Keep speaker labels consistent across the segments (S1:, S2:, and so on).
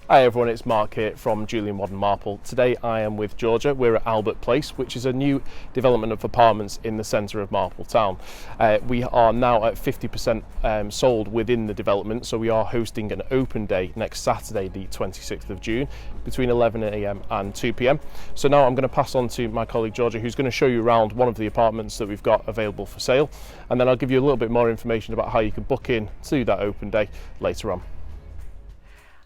S1: Hi everyone, it's Mark here from Julian Modern Marple. Today I am with Georgia. We're at Albert Place, which is a new development of apartments in the centre of Marple Town. We are now at 50% sold within the development, so we are hosting an open day next Saturday, the 26th of June, between 11 AM and 2 PM. So now I'm going to pass on to my colleague Georgia, who's going to show you around one of the apartments that we've got available for sale, and then I'll give you a little bit more information about how you can book in to that open day later on.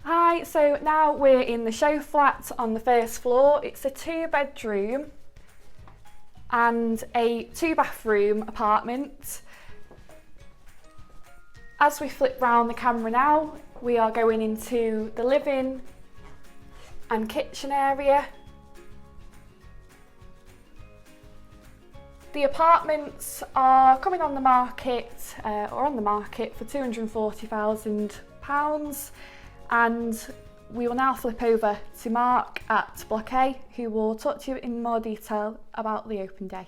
S2: Hi, so now we're in the show flat on the first floor. It's a 2-bedroom and a 2-bathroom apartment. As we flip round the camera now, we are going into the living and kitchen area. The apartments are coming on the market, for £240,000. And we will now flip over to Mark at Block A, who will talk to you in more detail about the open day.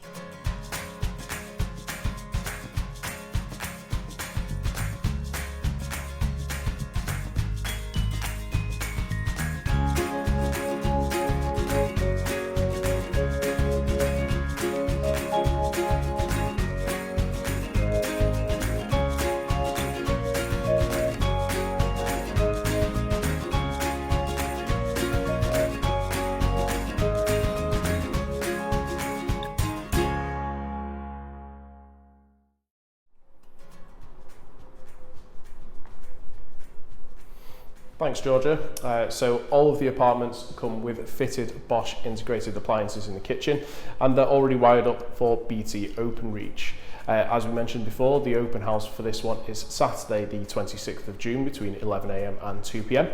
S1: Thanks, Georgia. So all of the apartments come with fitted Bosch integrated appliances in the kitchen, and they're already wired up for BT Openreach. As we mentioned before, the open house for this one is Saturday the 26th of June between 11 AM and 2 PM.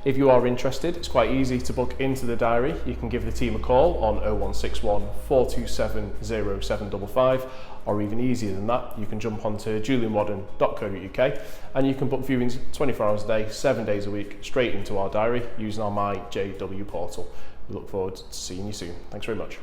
S1: If you are interested, it's quite easy to book into the diary. You can give the team a call on 0161 427 0755, or even easier than that, you can jump onto julianmodern.co.uk and you can book viewings 24 hours a day, 7 days a week, straight into our diary using our MyJW portal. We look forward to seeing you soon. Thanks very much.